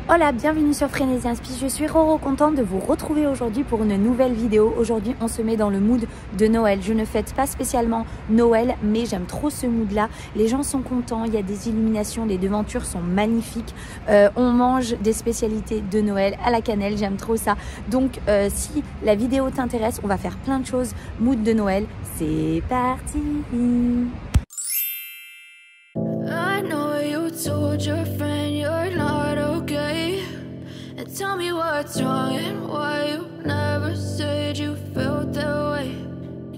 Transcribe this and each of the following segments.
Hola, bienvenue sur Frénésie Inspi. Je suis trop contente de vous retrouver aujourd'hui pour une nouvelle vidéo. Aujourd'hui, on se met dans le mood de Noël. Je ne fête pas spécialement Noël, mais j'aime trop ce mood-là. Les gens sont contents, il y a des illuminations, les devantures sont magnifiques. On mange des spécialités de Noël à la cannelle, j'aime trop ça. Donc, si la vidéo t'intéresse, on va faire plein de choses. Mood de Noël, c'est parti! I know you told your friend you're not okay, and tell me what's wrong and why you never said you felt that way.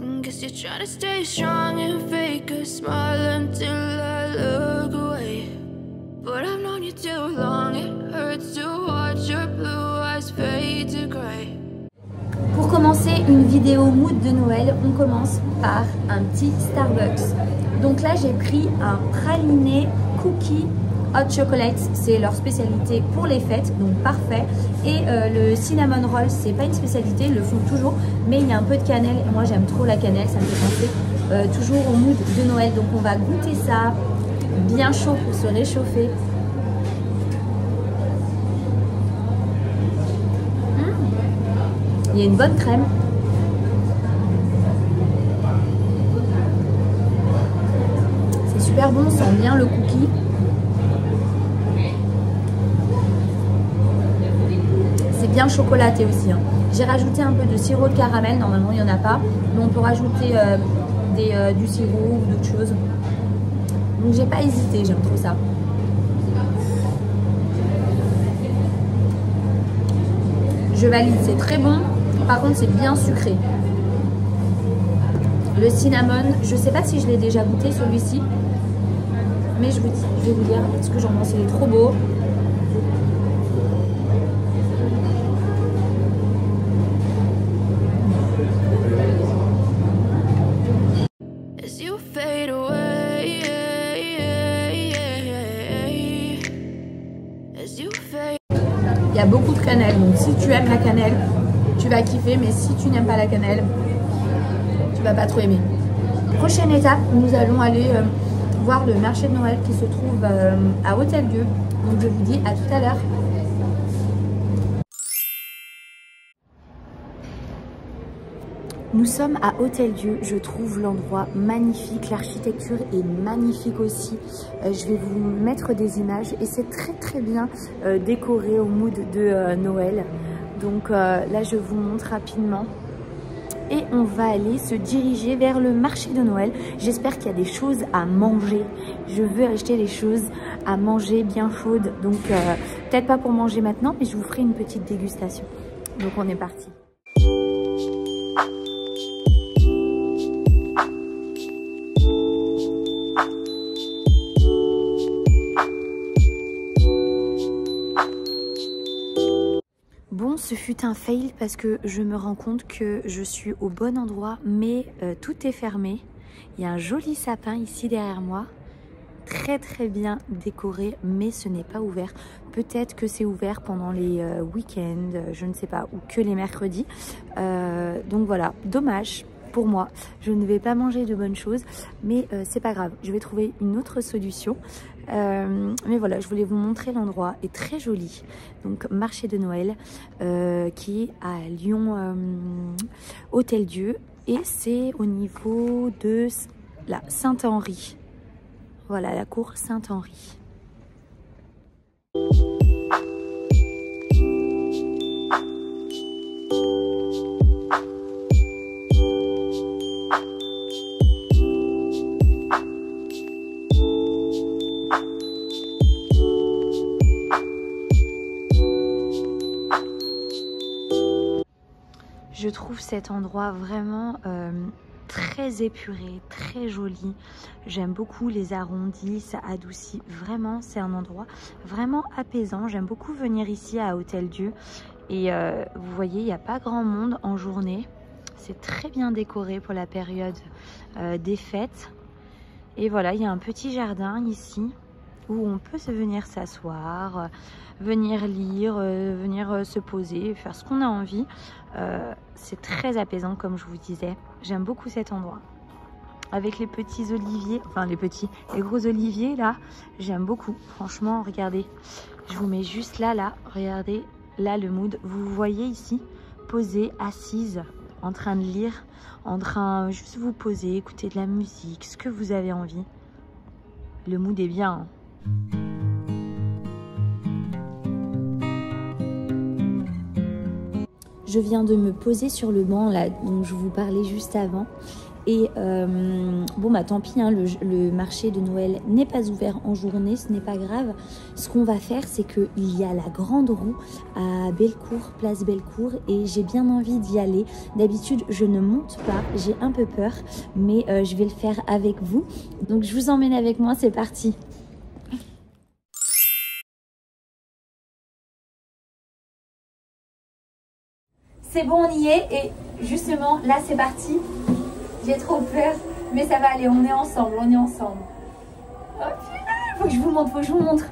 And guess you're trying to stay strong and fake a smile until I look away. But I've known you too long, it hurts to watch your blue eyes fade to grey. Pour commencer une vidéo mood de Noël, on commence par un petit Starbucks. Donc là, j'ai pris un praliné cookie hot chocolate, c'est leur spécialité pour les fêtes, donc parfait. Et le cinnamon roll, c'est pas une spécialité, ils le font toujours, mais il y a un peu de cannelle et moi j'aime trop la cannelle, ça me fait penser toujours au mood de Noël. Donc on va goûter ça, bien chaud pour se réchauffer. Il y a une bonne crème. C'est super bon, on sent bien le cookie. C'est bien chocolaté aussi. Hein. J'ai rajouté un peu de sirop de caramel, normalement il n'y en a pas. Mais on peut rajouter du sirop ou d'autres choses. Donc j'ai pas hésité, j'aime trop ça. Je valide, c'est très bon. Par contre, c'est bien sucré. Le cinnamon, je ne sais pas si je l'ai déjà goûté celui-ci. Mais je vais vous dire ce que j'en pense. Il est trop beau. Il y a beaucoup de cannelle. Donc si tu aimes la cannelle, tu vas kiffer, mais si tu n'aimes pas la cannelle, tu vas pas trop aimer. Prochaine étape, nous allons aller voir le marché de Noël qui se trouve à Hôtel-Dieu. Donc je vous dis à tout à l'heure. Nous sommes à Hôtel-Dieu, je trouve l'endroit magnifique, l'architecture est magnifique aussi. Je vais vous mettre des images et c'est très bien décoré au mood de Noël. Donc là je vous montre rapidement et on va aller se diriger vers le marché de Noël. J'espère qu'il y a des choses à manger. Je veux acheter des choses à manger bien chaudes. Donc peut-être pas pour manger maintenant, mais je vous ferai une petite dégustation. Donc on est parti. Bon, ce fut un fail parce que je me rends compte que je suis au bon endroit, mais tout est fermé. Il y a un joli sapin ici derrière moi, très bien décoré, mais ce n'est pas ouvert. Peut-être que c'est ouvert pendant les week-ends, je ne sais pas, ou que les mercredis. Donc voilà, dommage pour moi. Je ne vais pas manger de bonnes choses, mais c'est pas grave, je vais trouver une autre solution. Mais voilà, je voulais vous montrer l'endroit, est très joli. Donc marché de Noël qui est à Lyon, Hôtel-Dieu, et c'est au niveau de la Saint-Henri. Voilà, la cour Saint-Henri. Je trouve cet endroit vraiment très épuré, très joli. J'aime beaucoup les arrondis, ça adoucit vraiment. C'est un endroit vraiment apaisant. J'aime beaucoup venir ici à Hôtel-Dieu. Et vous voyez, il n'y a pas grand monde en journée. C'est très bien décoré pour la période des fêtes. Et voilà, il y a un petit jardin ici où on peut venir s'asseoir, venir lire, venir se poser, faire ce qu'on a envie. C'est très apaisant comme je vous disais. J'aime beaucoup cet endroit. Avec les petits oliviers, enfin les gros oliviers là, j'aime beaucoup. Franchement, regardez, Je vous mets juste là, regardez, là le mood. Vous vous voyez ici, posée, assise, en train de lire, en train juste vous poser, écouter de la musique, ce que vous avez envie. Le mood est bien. Je viens de me poser sur le banc là dont je vous parlais juste avant. Et bon bah tant pis, hein, le marché de Noël n'est pas ouvert en journée, ce n'est pas grave. Ce qu'on va faire, c'est qu'il y a la grande roue à Bellecour, place Bellecour, et j'ai bien envie d'y aller. D'habitude, je ne monte pas, j'ai un peu peur, mais je vais le faire avec vous. Donc je vous emmène avec moi, c'est parti. C'est bon, on y est, et justement, là c'est parti. J'ai trop peur, mais ça va aller, on est ensemble, on est ensemble. Oh putain, faut que je vous montre, faut que je vous montre.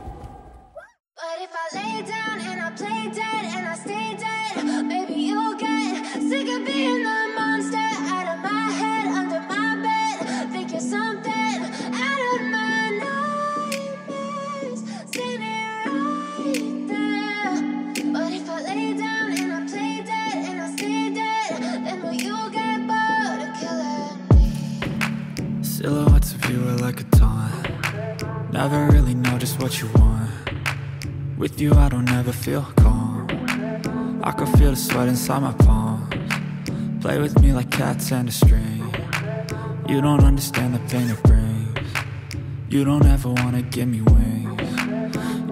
Silhouettes of you are like a taunt. Never really know just what you want. With you I don't ever feel calm. I can feel the sweat inside my palms. Play with me like cats and a string. You don't understand the pain it brings. You don't ever wanna give me wings.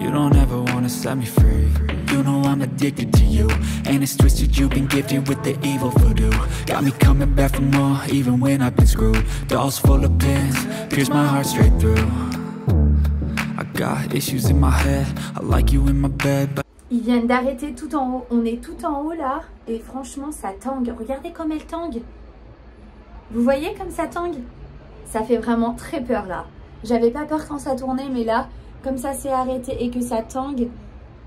You don't ever wanna set me free. You know I'm addicted to you, and it's twisted, you've been gifted with the evil voodoo. Got me coming back for more, even when I've been screwed. Dolls full of pins, pierce my heart straight through. I got issues in my head, I like you in my bed, but... Ils viennent d'arrêter tout en haut, on est tout en haut là, et franchement ça tangue. Regardez comme elle tangue. Vous voyez comme ça tangue? Ça fait vraiment très peur là. J'avais pas peur quand ça tournait, mais là, comme ça s'est arrêté et que ça tangue,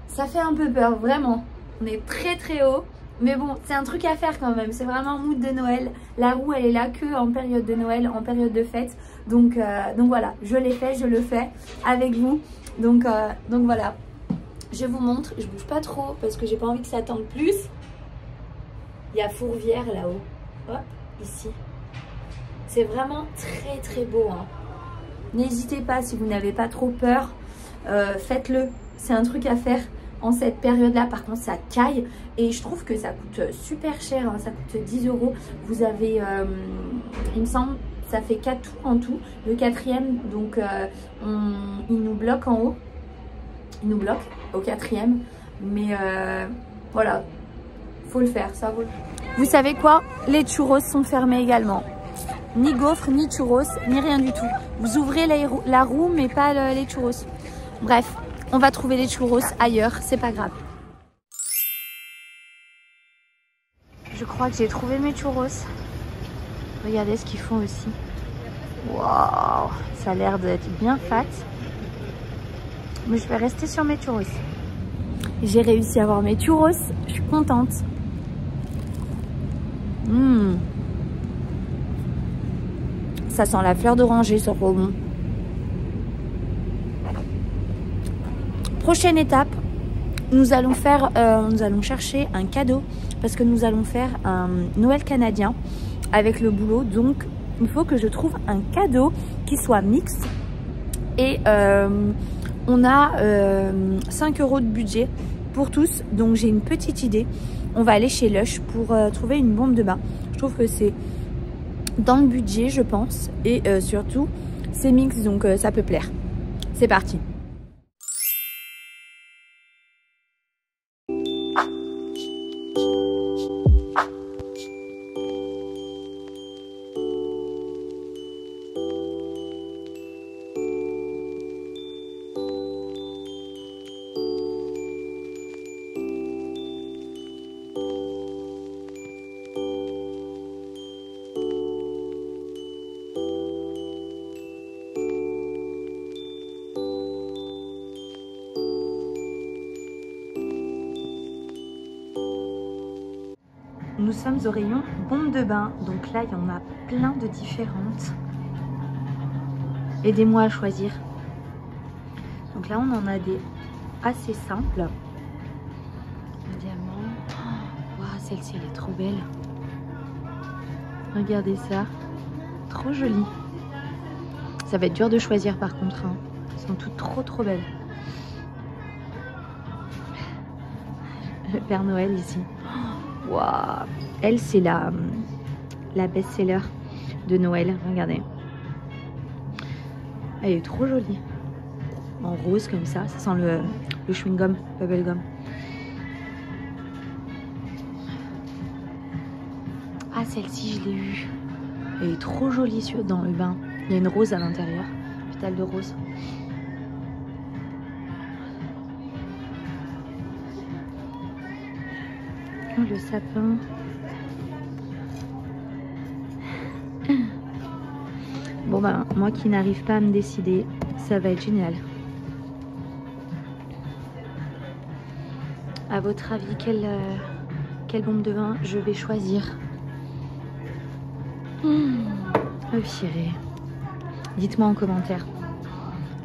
ça fait un peu peur, vraiment. On est très très haut. Mais bon, c'est un truc à faire quand même. C'est vraiment un mood de Noël. La roue, elle est là que en période de Noël, en période de fête. Donc voilà, je l'ai fait, je le fais avec vous. Donc voilà. Je vous montre. Je bouge pas trop parce que j'ai pas envie que ça tangue plus. Il y a Fourvière là-haut. Hop, ici. C'est vraiment très très beau, hein. N'hésitez pas, si vous n'avez pas trop peur, faites-le. C'est un truc à faire en cette période-là. Par contre, ça caille et je trouve que ça coûte super cher, hein. Ça coûte 10 €. Vous avez, il me semble, ça fait 4 tours en tout. Le 4e, donc il nous bloque en haut. Il nous bloque au 4e. Mais voilà, faut le faire, ça vaut le coup. Vous savez quoi? Les churros sont fermés également. Ni gaufres, ni churros, ni rien du tout. Vous ouvrez la roue, mais pas les churros. Bref, on va trouver les churros ailleurs, c'est pas grave. Je crois que j'ai trouvé mes churros. Regardez ce qu'ils font aussi. Waouh, ça a l'air d'être bien fat. Mais je vais rester sur mes churros. J'ai réussi à avoir mes churros, je suis contente. Ça sent la fleur d'oranger, c'est trop bon. Prochaine étape, nous allons chercher un cadeau parce que nous allons faire un Noël canadien avec le boulot. Donc, il faut que je trouve un cadeau qui soit mixte. Et on a 5 € de budget pour tous. Donc, j'ai une petite idée. On va aller chez Lush pour trouver une bombe de bain. Je trouve que c'est dans le budget, je pense. Et surtout, c'est mix, donc ça peut plaire. C'est parti. Nous sommes au rayon bombes de bain, donc là il y en a plein de différentes. Aidez-moi à choisir. Donc là on en a des assez simple. Un diamant. Oh, wow, celle-ci, elle est trop belle. Regardez ça. Trop jolie. Ça va être dur de choisir par contre. Hein. Elles sont toutes trop belles. Le Père Noël ici. Waouh. Elle, c'est la best-seller de Noël. Regardez. Elle est trop jolie. En rose comme ça. Ça sent le chewing-gum, bubblegum. Ah, celle-ci, je l'ai eue. Elle est trop jolie dans le bain. Il y a une rose à l'intérieur. Pétale de rose. Oh, le sapin. Bon ben, moi qui n'arrive pas à me décider, ça va être génial. À votre avis, quelle bombe de bain je vais choisir? Oh purée. Dites-moi en commentaire.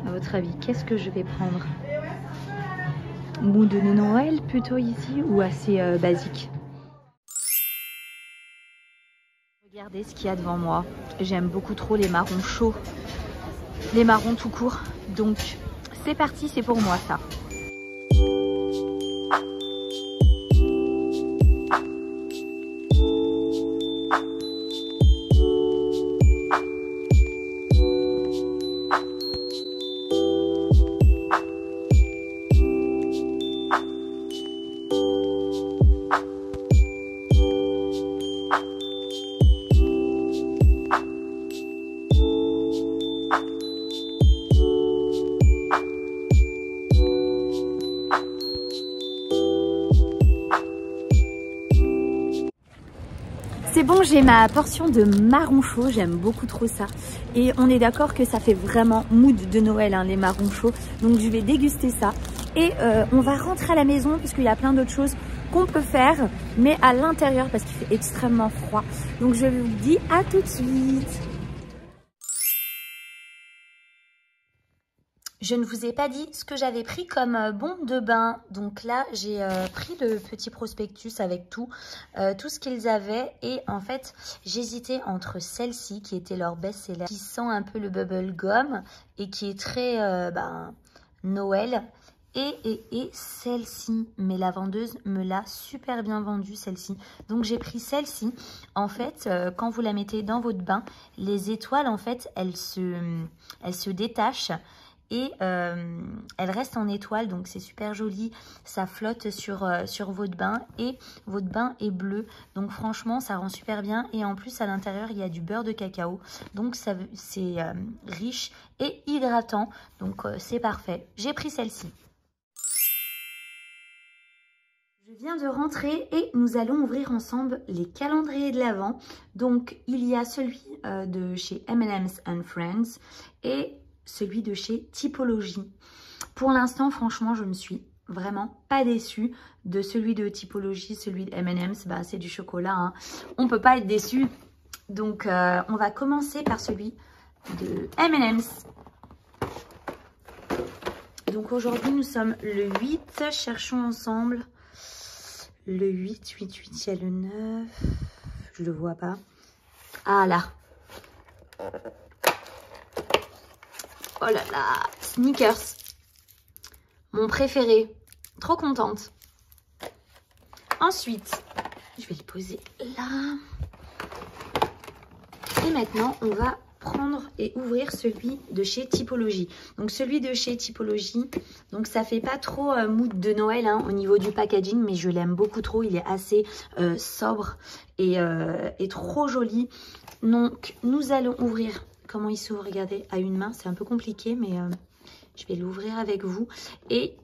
À votre avis, qu'est-ce que je vais prendre? Mood de Noël plutôt ici ou assez basique? Regardez ce qu'il y a devant moi. J'aime beaucoup trop les marrons chauds. Les marrons tout court. Donc c'est parti, c'est pour moi ça. C'est bon, j'ai ma portion de marron chaud, j'aime beaucoup trop ça. Et on est d'accord que ça fait vraiment mood de Noël, hein, les marrons chauds. Donc je vais déguster ça. Et on va rentrer à la maison parce qu'il y a plein d'autres choses qu'on peut faire, mais à l'intérieur parce qu'il fait extrêmement froid. Donc je vous dis à tout de suite. Je ne vous ai pas dit ce que j'avais pris comme bombe de bain. Donc là, j'ai pris le petit prospectus avec tout ce qu'ils avaient. Et en fait, j'hésitais entre celle-ci, qui était leur best-seller, qui sent un peu le bubble gum et qui est très Noël. Et celle-ci, mais la vendeuse me l'a super bien vendue, celle-ci. Donc j'ai pris celle-ci. En fait, quand vous la mettez dans votre bain, les étoiles, en fait, elles se détachent. Et elle reste en étoile, donc c'est super joli. Ça flotte sur votre bain et votre bain est bleu. Donc franchement, ça rend super bien. Et en plus, à l'intérieur, il y a du beurre de cacao. Donc c'est riche et hydratant. Donc c'est parfait. J'ai pris celle-ci. Je viens de rentrer et nous allons ouvrir ensemble les calendriers de l'Avent. Donc il y a celui de chez M&M's and Friends et celui de chez Typologie. Pour l'instant, franchement, je ne me suis vraiment pas déçue de celui de Typologie, celui de M&M's. Bah, c'est du chocolat, hein. On ne peut pas être déçu. Donc, on va commencer par celui de M&M's. Donc, aujourd'hui, nous sommes le 8. Cherchons ensemble le 8, il y a le 9. Je le vois pas. Ah, là. Oh là là, Snickers, mon préféré, trop contente. Ensuite, je vais le poser là. Et maintenant, on va prendre et ouvrir celui de chez Typologie. Donc celui de chez Typologie, donc ça fait pas trop mood de Noël hein, au niveau du packaging, mais je l'aime beaucoup trop. Il est assez sobre et trop joli. Donc nous allons ouvrir. Comment il s'ouvre, regardez, à une main. C'est un peu compliqué, mais je vais l'ouvrir avec vous. Et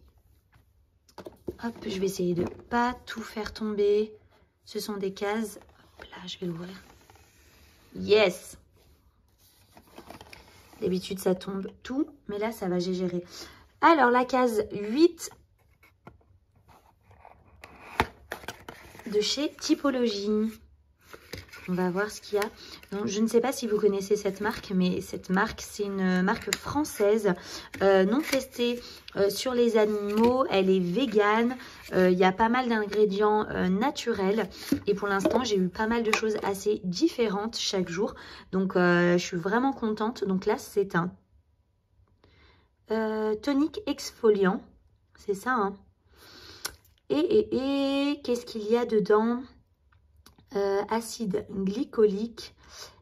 hop, je vais essayer de pas tout faire tomber. Ce sont des cases. Hop là, je vais l'ouvrir. Yes! D'habitude, ça tombe tout, mais là, ça va gérer. Alors, la case 8 de chez Typologie. On va voir ce qu'il y a. Donc, je ne sais pas si vous connaissez cette marque, mais cette marque, c'est une marque française, non testée sur les animaux. Elle est végane. Il y a pas mal d'ingrédients naturels. Et pour l'instant, j'ai eu pas mal de choses assez différentes chaque jour. Donc, je suis vraiment contente. Donc là, c'est un tonique exfoliant. C'est ça, hein. Et qu'est-ce qu'il y a dedans? Acide glycolique,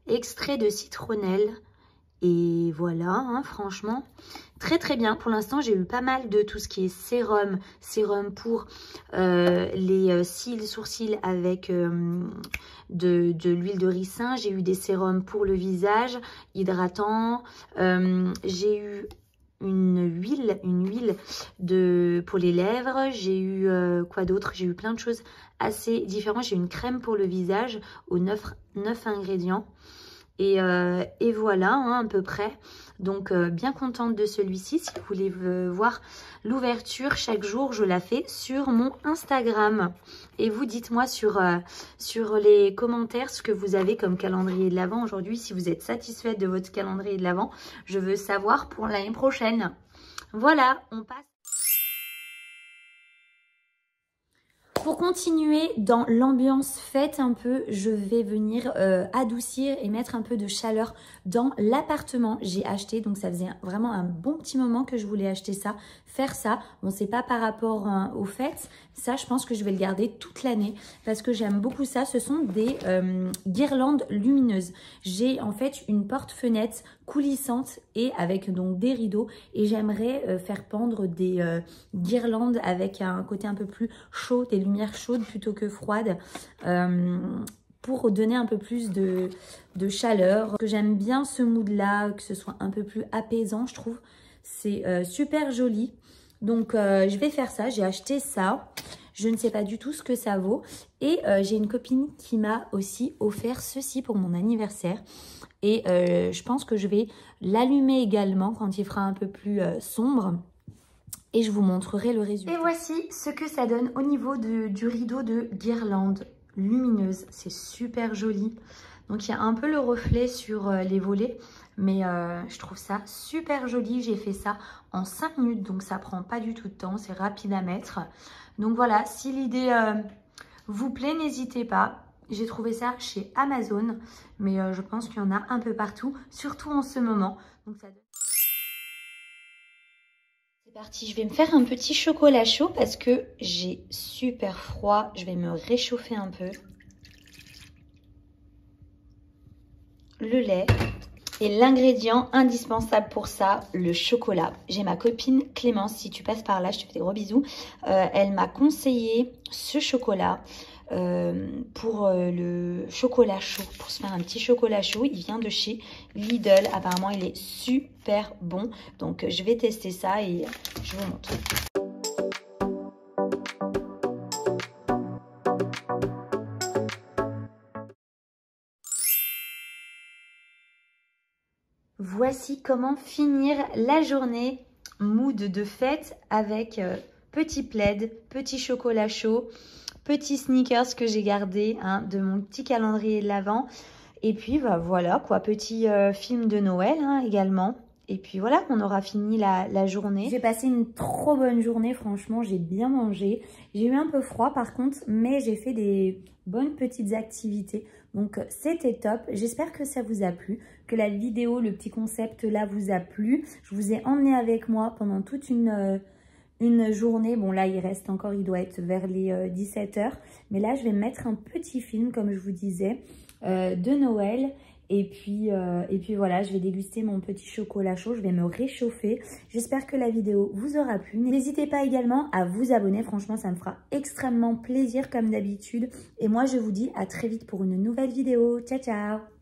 extrait de citronnelle. Et voilà, hein, franchement, très très bien. Pour l'instant, j'ai eu pas mal de tout ce qui est sérum pour les cils, sourcils avec de l'huile de ricin. J'ai eu des sérums pour le visage, hydratant. J'ai eu une huile pour les lèvres. J'ai eu quoi d'autre? J'ai eu plein de choses assez différentes. J'ai eu une crème pour le visage aux 9 ingrédients. Et voilà, hein, à peu près. Donc, bien contente de celui-ci. Si vous voulez voir l'ouverture chaque jour, je la fais sur mon Instagram. Et vous, dites-moi sur les commentaires ce que vous avez comme calendrier de l'Avent aujourd'hui. Si vous êtes satisfaite de votre calendrier de l'Avent, je veux savoir pour l'année prochaine. Voilà, on passe. Pour continuer dans l'ambiance fête un peu, je vais venir adoucir et mettre un peu de chaleur dans l'appartement. J'ai acheté, donc ça faisait vraiment un bon petit moment que je voulais acheter ça, faire ça. Bon, c'est pas par rapport aux fêtes. Ça, je pense que je vais le garder toute l'année parce que j'aime beaucoup ça. Ce sont des guirlandes lumineuses. J'ai en fait une porte-fenêtre coulissante et avec donc des rideaux. Et j'aimerais faire pendre des guirlandes avec un côté un peu plus chaud, des lumières chaudes plutôt que froides. Pour donner un peu plus de chaleur. J'aime bien ce mood là, que ce soit un peu plus apaisant, je trouve. C'est super joli. Donc je vais faire ça, j'ai acheté ça. Je ne sais pas du tout ce que ça vaut. Et j'ai une copine qui m'a aussi offert ceci pour mon anniversaire. Et je pense que je vais l'allumer également quand il fera un peu plus sombre. Et je vous montrerai le résultat. Et voici ce que ça donne au niveau du rideau de guirlande lumineuse. C'est super joli. Donc il y a un peu le reflet sur les volets. Mais je trouve ça super joli. J'ai fait ça en 5 minutes. Donc ça prend pas du tout de temps. C'est rapide à mettre. Donc voilà, si l'idée vous plaît, n'hésitez pas. J'ai trouvé ça chez Amazon. Mais je pense qu'il y en a un peu partout. Surtout en ce moment. Donc ça donne... C'est parti, je vais me faire un petit chocolat chaud parce que j'ai super froid. Je vais me réchauffer un peu. Le lait. Et l'ingrédient indispensable pour ça, le chocolat. J'ai ma copine Clémence, si tu passes par là, je te fais des gros bisous. Elle m'a conseillé ce chocolat pour le chocolat chaud, pour se faire un petit chocolat chaud. Il vient de chez Lidl. Apparemment, il est super bon. Donc, je vais tester ça et je vous montre. Voici comment finir la journée, mood de fête avec petit plaid, petit chocolat chaud, petit sneakers que j'ai gardé de mon petit calendrier de l'Avent. Et puis bah, voilà quoi, petit film de Noël également. Et puis voilà, on aura fini la journée. J'ai passé une trop bonne journée, franchement, j'ai bien mangé. J'ai eu un peu froid par contre, mais j'ai fait des bonnes petites activités. Donc c'était top, j'espère que ça vous a plu, que la vidéo, le petit concept là vous a plu. Je vous ai emmené avec moi pendant toute une journée. Bon là il reste encore, il doit être vers les 17 h. Mais là je vais mettre un petit film comme je vous disais de Noël. Et puis voilà, je vais déguster mon petit chocolat chaud, je vais me réchauffer. J'espère que la vidéo vous aura plu. N'hésitez pas également à vous abonner, franchement ça me fera extrêmement plaisir comme d'habitude. Et moi je vous dis à très vite pour une nouvelle vidéo. Ciao ciao!